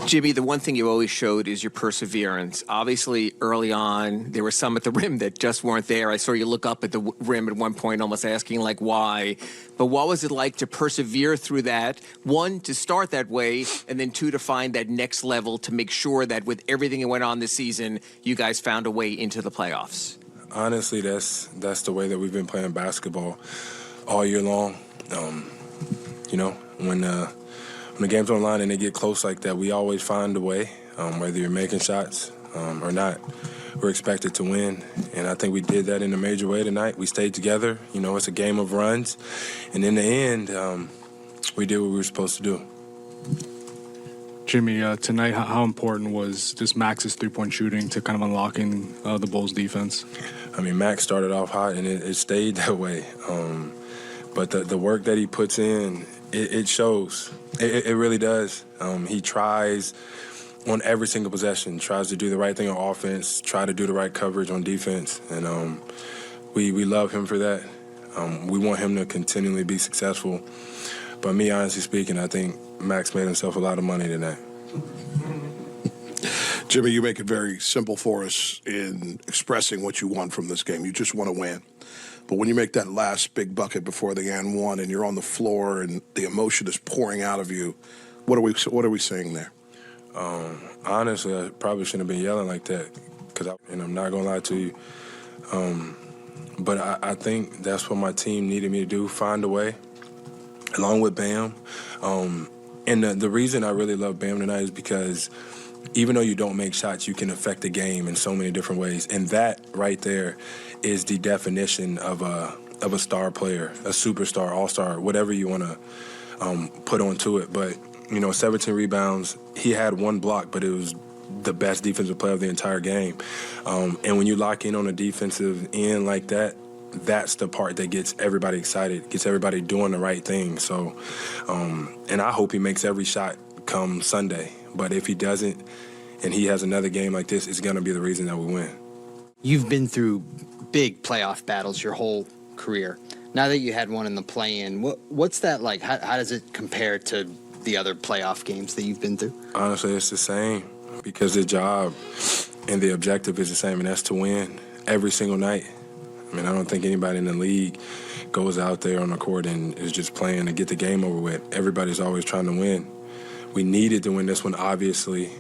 Jimmy, the one thing you always showed is your perseverance. Obviously, early on, there were some at the rim that just weren't there. I saw you look up at the rim at one point, almost asking, like, why? But what was it like to persevere through that? One, to start that way, and then two, to find that next level to make sure that with everything that went on this season, you guys found a way into the playoffs? Honestly, that's the way that we've been playing basketball all year long. When the game's online and they get close like that, we always find a way, whether you're making shots or not. We're expected to win, and I think we did that in a major way tonight. We stayed together. It's a game of runs, and in the end, we did what we were supposed to do. Jimmy, tonight, how important was just Max's three-point shooting to kind of unlocking the Bulls' defense? I mean, Max started off hot, and it stayed that way. But the work that he puts in, it shows. It really does. He tries on every single possession, tries to do the right thing on offense, try to do the right coverage on defense, and we love him for that. We want him to continually be successful. But me, honestly speaking, I think Max made himself a lot of money tonight. Jimmy, you make it very simple for us in expressing what you want from this game. You just want to win. But when you make that last big bucket before the and one and you're on the floor and the emotion is pouring out of you, what are we saying there? Honestly, I probably shouldn't have been yelling like that and I'm not going to lie to you. But I think that's what my team needed me to do, find a way, along with Bam. And the reason I really love Bam tonight is because even though you don't make shots, you can affect the game in so many different ways. And that right there is the definition of a star player, a superstar, all-star, whatever you want to put onto it. But, 17 rebounds. He had one block, but it was the best defensive player of the entire game. And when you lock in on a defensive end like that, that's the part that gets everybody excited, gets everybody doing the right thing. So, and I hope he makes every shot come Sunday. But if he doesn't and he has another game like this, it's going to be the reason that we win. You've been through big playoff battles your whole career. Now that you had one in the play-in, what's that like? How does it compare to the other playoff games that you've been through? Honestly, it's the same because the job and the objective is the same, and that's to win every single night. I mean, I don't think anybody in the league goes out there on the court and is just playing to get the game over with. Everybody's always trying to win. We needed to win this one, obviously,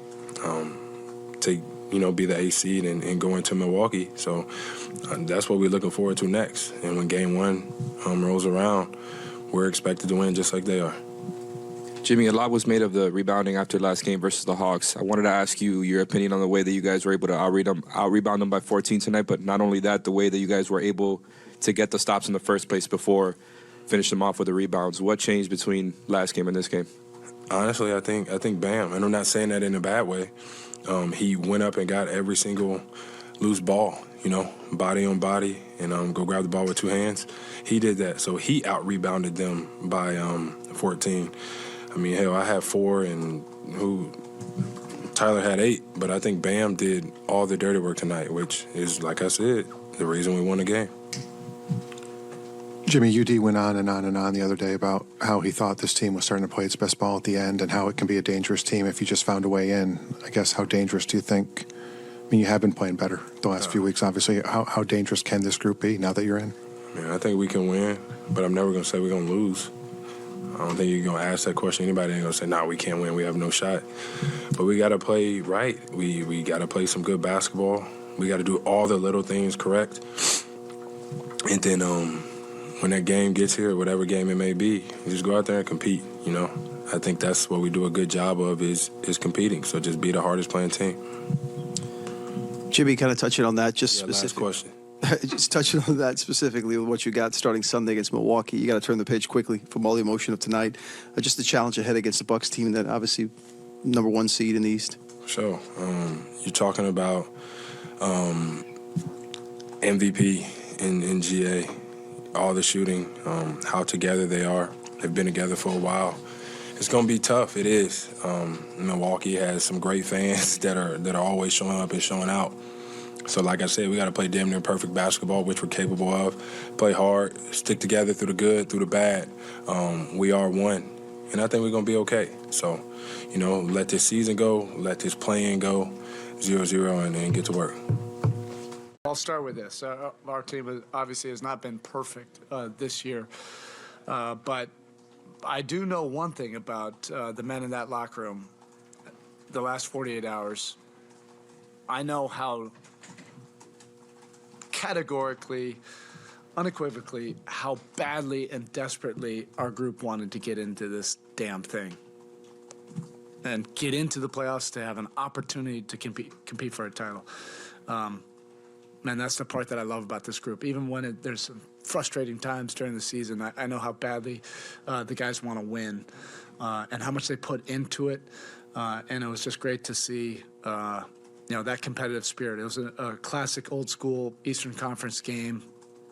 to be the 8th seed and go into Milwaukee. So that's what we're looking forward to next. And when Game 1 rolls around, we're expected to win just like they are. Jimmy, a lot was made of the rebounding after last game versus the Hawks. I wanted to ask you your opinion on the way that you guys were able to out-rebound them by 14 tonight, but not only that, the way that you guys were able to get the stops in the first place before finish them off with the rebounds. What changed between last game and this game? Honestly, I think Bam, and I'm not saying that in a bad way. He went up and got every single loose ball, body on body, and go grab the ball with two hands. He did that, so he out-rebounded them by 14. I mean, hell, I had 4 and Tyler had 8, but I think Bam did all the dirty work tonight, which is, like I said, the reason we won the game. Jimmy, UD went on and on and on the other day about how he thought this team was starting to play its best ball at the end and how it can be a dangerous team if you just found a way in. I guess how dangerous do you think? I mean, you have been playing better the last few weeks, obviously. How dangerous can this group be now that you're in? I think we can win, but I'm never going to say we're going to lose. I don't think you're going to ask that question. Anybody ain't going to say, nah, we can't win. We have no shot. But we got to play right. We got to play some good basketball. We got to do all the little things correct. And then when that game gets here, whatever game it may be, we just go out there and compete, I think that's what we do a good job of is competing. So just be the hardest playing team. Jimmy, kind of touching on that, just Last question. Just touching on that specifically with what you got starting Sunday against Milwaukee. You got to turn the page quickly from all the emotion of tonight. Just the challenge ahead against the Bucks team that obviously number 1 seed in the East. Sure. You're talking about MVP in GA, all the shooting, how together they are. They've been together for a while. It's going to be tough. It is. Milwaukee has some great fans that are always showing up and showing out. So like I said, we got to play damn near perfect basketball, which we're capable of. Play hard, stick together through the good, through the bad. We are one. and I think we're going to be okay. So, let this season go, let this play-in go, 0-0, and then get to work. I'll start with this. Our team obviously has not been perfect this year, but I do know one thing about the men in that locker room the last 48 hours. I know how categorically, unequivocally, how badly and desperately our group wanted to get into this damn thing and get into the playoffs to have an opportunity to compete for a title. And that's the part that I love about this group. Even when there's some frustrating times during the season, I know how badly the guys want to win and how much they put into it. And it was just great to see, that competitive spirit. It was a classic old school Eastern Conference game.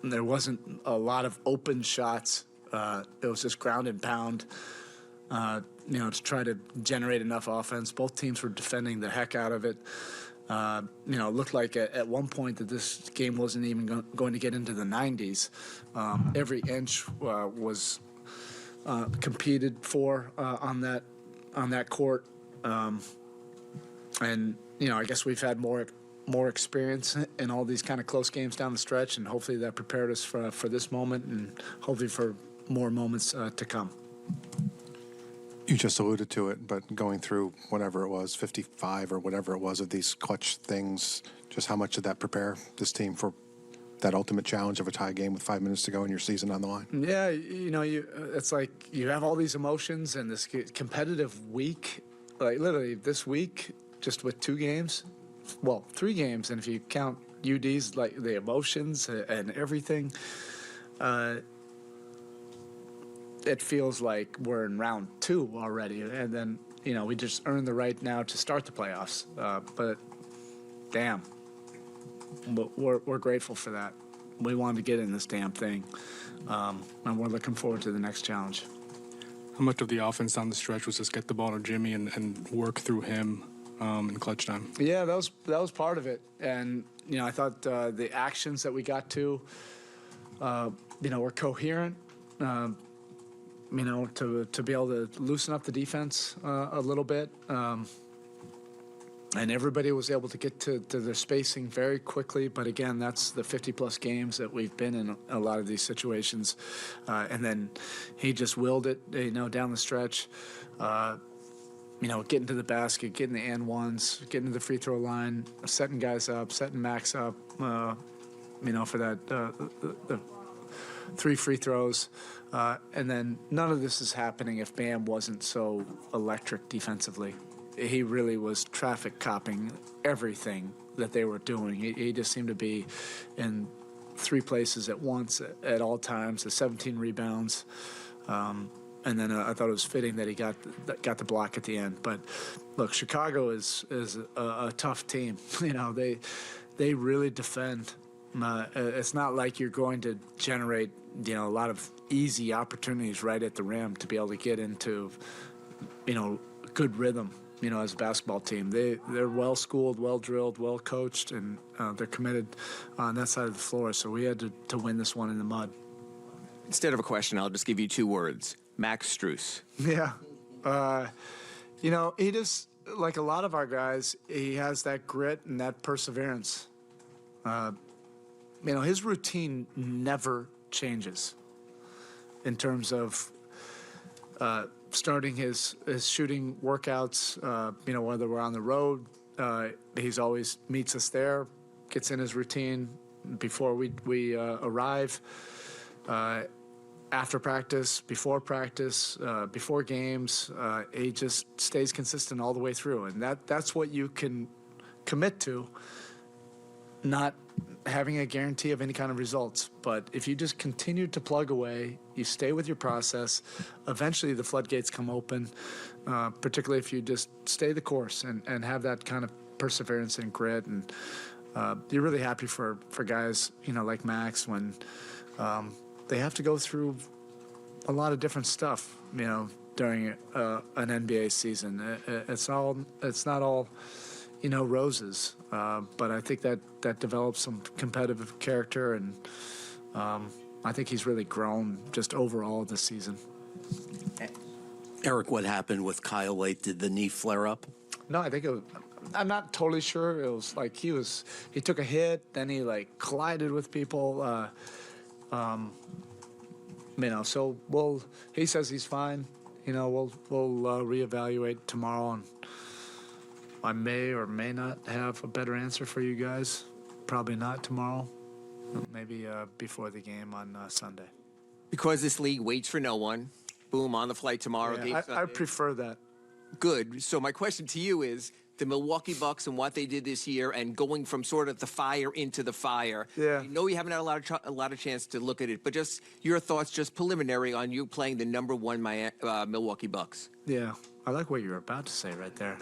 There wasn't a lot of open shots. It was just ground and pound, to try to generate enough offense. Both teams were defending the heck out of it. It looked like at one point that this game wasn't even going to get into the 90s. Every inch was competed for on that court, and I guess we've had more experience in all these kind of close games down the stretch, and hopefully that prepared us for this moment, and hopefully for more moments to come. You just alluded to it, but going through whatever it was, 55 or whatever it was of these clutch things, just how much did that prepare this team for that ultimate challenge of a tie game with 5 minutes to go in your season on the line? Yeah, it's like you have all these emotions and this competitive week, like literally this week, just with 2 games, well, 3 games, and if you count UD's, like the emotions and everything, it feels like we're in round 2 already, and then we just earned the right now to start the playoffs. But damn, we're grateful for that. We wanted to get in this damn thing, and we're looking forward to the next challenge. How much of the offense down the stretch was just get the ball to Jimmy and work through him in clutch time? Yeah, that was part of it, and I thought the actions that we got to, were coherent. To be able to loosen up the defense a little bit. And everybody was able to get to their spacing very quickly. But again, that's the 50-plus games that we've been in a lot of these situations. And then he just willed it, down the stretch. Getting to the basket, getting the and ones, getting to the free throw line, setting guys up, setting Max up, for that the 3 free throws. And then none of this is happening if Bam wasn't so electric defensively. He really was traffic copping everything that they were doing. He just seemed to be in 3 places at once at all times, the 17 rebounds. And then I thought it was fitting that he got the block at the end. But look, Chicago is a tough team. They really defend. It's not like you're going to generate a lot of easy opportunities right at the rim to be able to get into good rhythm as a basketball team. They're well schooled, well drilled, well coached, and they're committed on that side of the floor. So we had to win this one in the mud. Instead of a question, I'll just give you 2 words: Max Strus. Yeah, he just, like a lot of our guys, he has that grit and that perseverance. His routine never changes in terms of starting his shooting workouts, whether we're on the road, he's always meets us there, gets in his routine before we arrive, after practice, before games. He just stays consistent all the way through, and that's what you can commit to, not having a guarantee of any kind of results. But if you just continue to plug away, you stay with your process, eventually the floodgates come open, particularly if you just stay the course and have that kind of perseverance and grit. And you're really happy for guys, like Max, when they have to go through a lot of different stuff, during an NBA season. It's not all roses, but I think that develops some competitive character, and I think he's really grown just overall this season. Eric, what happened with Kyle late? Did the knee flare up? No, I think it was. I'm not totally sure. It was like he took a hit, then he like collided with people. So he says he's fine. We'll reevaluate tomorrow, and I may or may not have a better answer for you guys. Probably not tomorrow. Maybe before the game on Sunday. Because this league waits for no one. Boom, on the flight tomorrow. Yeah, game I Sunday. prefer that. Good. So my question to you is the Milwaukee Bucks and what they did this year, and going from sort of the fire into the fire. Yeah. I know you haven't had a lot of chance to look at it, but just your thoughts, just preliminary on you playing the number one Milwaukee Bucks. Yeah, I like what you're about to say right there.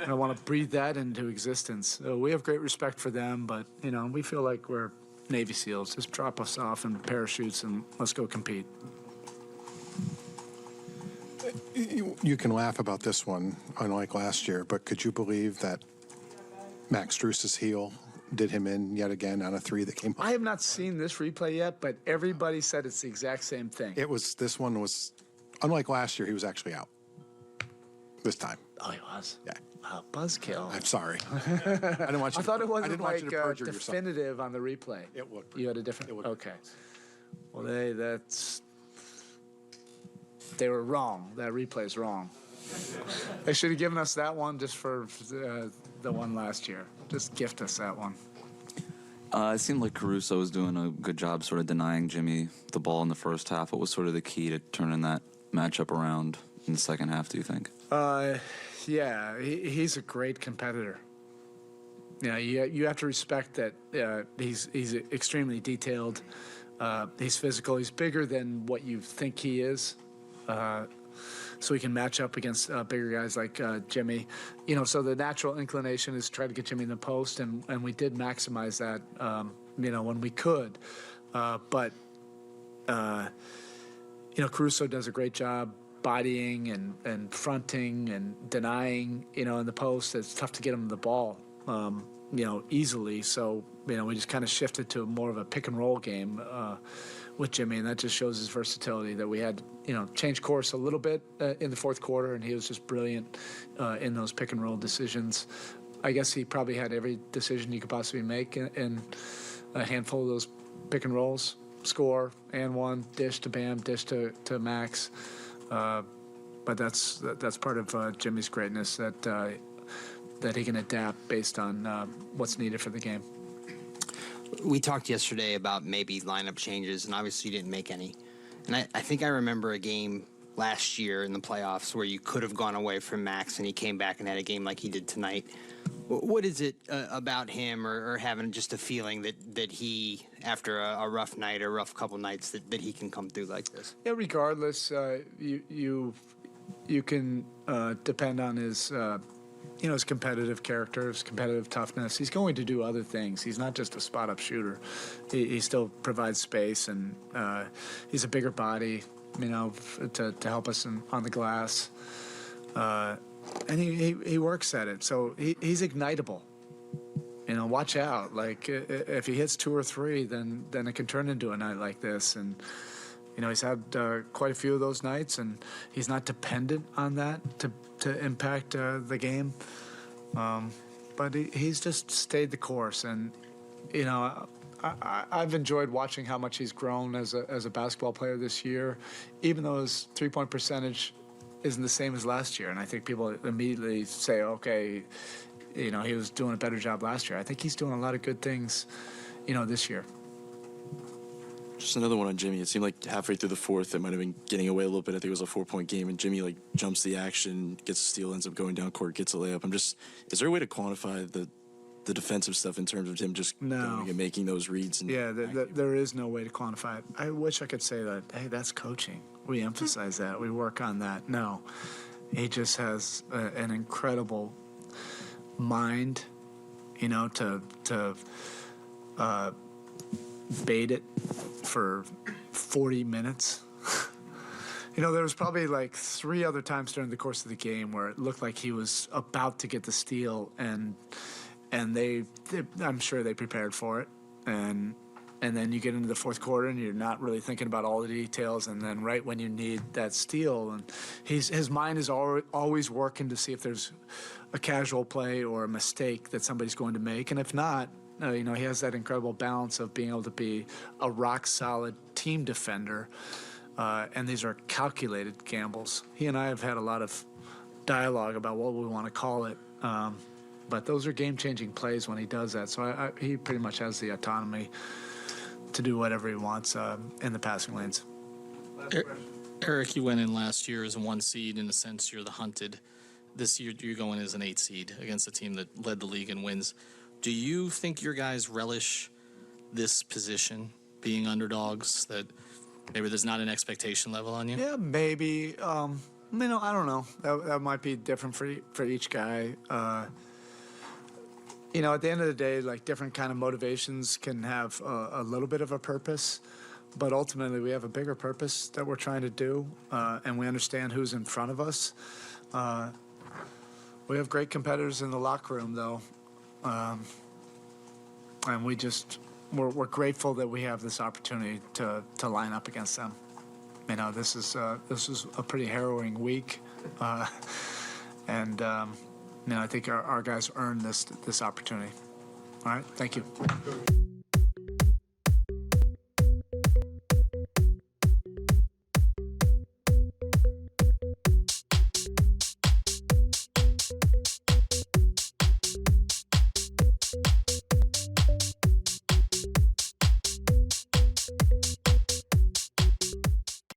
I want to breathe that into existence. We have great respect for them, but we feel like we're Navy SEALs. Just drop us off in parachutes and let's go compete. You can laugh about this one, unlike last year, but could you believe that Max Strus's heel did him in yet again on a three that came? I have not seen this replay yet, but everybody said it's the exact same thing. This one was, unlike last year, he was actually out this time. Oh, he was? Yeah. Buzzkill. I'm sorry. I didn't want you. I thought it I wasn't didn't want like you to perjure yourself. definitive on the replay. It looked. You had a different. It looked Okay. Well, they were wrong. That replay's wrong. They should have given us that one just for the one last year. Just gift us that one. It seemed like Caruso was doing a good job sort of denying Jimmy the ball in the first half. What was sort of the key to turning that matchup around in the second half, do you think? Yeah, he's a great competitor. You have to respect that he's extremely detailed. He's physical. He's bigger than what you think he is. So he can match up against bigger guys like Jimmy. So the natural inclination is to try to get Jimmy in the post, and we did maximize that, when we could. But Caruso does a great job bodying and fronting and denying, in the post. It's tough to get him the ball, easily. So, we just kind of shifted to more of a pick and roll game with Jimmy, and that just shows his versatility that we had, changed course a little bit in the fourth quarter, and he was just brilliant in those pick and roll decisions. I guess he probably had every decision you could possibly make in a handful of those pick and rolls. Score, and one, dish to Bam, dish to Max. But that's part of Jimmy's greatness, that he can adapt based on what's needed for the game. We talked yesterday about maybe lineup changes, and obviously you didn't make any. And I think I remember a game last year in the playoffs where you could have gone away from Max and he came back and had a game like he did tonight. What is it about him or having just a feeling that he, after a rough night or a rough couple nights, that he can come through like this? Yeah, regardless, you can depend on his his competitive character, his competitive toughness. He's going to do other things. He's not just a spot-up shooter. He still provides space, and he's a bigger body, to help us on the glass. And he works at it. So he's ignitable. Watch out. Like, if he hits 2 or 3, then it can turn into a night like this. And, he's had quite a few of those nights, and he's not dependent on that to impact the game. But he's just stayed the course. And, I've enjoyed watching how much he's grown as a basketball player this year, even though his three-point percentage isn't the same as last year. And I think people immediately say, okay, he was doing a better job last year. I think he's doing a lot of good things, this year. Just another one on Jimmy. It seemed like halfway through the fourth, it might have been getting away a little bit. I think it was a 4-point game, and Jimmy jumps the action, gets a steal, ends up going down court, gets a layup. Is there a way to quantify the defensive stuff in terms of him just going and making those reads? There is no way to quantify it. I wish I could say that, hey, that's coaching. We emphasize that. We work on that. No. He just has an incredible mind, to bait it for 40 minutes. There was probably 3 other times during the course of the game where it looked like he was about to get the steal, and they I'm sure they prepared for it, and and then you get into the fourth quarter and you're not really thinking about all the details, and then right when you need that steal, and his mind is always working to see if there's a casual play or a mistake that somebody's going to make, and if not, he has that incredible balance of being able to be a rock-solid team defender, and these are calculated gambles. He and I have had a lot of dialogue about what we want to call it, but those are game-changing plays when he does that, so he pretty much has the autonomy to do whatever he wants in the passing lanes. Eric, you went in last year as a 1 seed. In a sense, you're the hunted. This year, you're going as an 8 seed against a team that led the league in wins. Do you think your guys relish this position, being underdogs, that maybe there's not an expectation level on you? Yeah, maybe. I don't know. That might be different for each guy. At the end of the day, like, different kind of motivations can have a little bit of a purpose, but ultimately we have a bigger purpose that we're trying to do, and we understand who's in front of us. We have great competitors in the locker room, though, and we're grateful that we have this opportunity to line up against them. This is a pretty harrowing week, and I think our guys earned this opportunity. All right, thank you.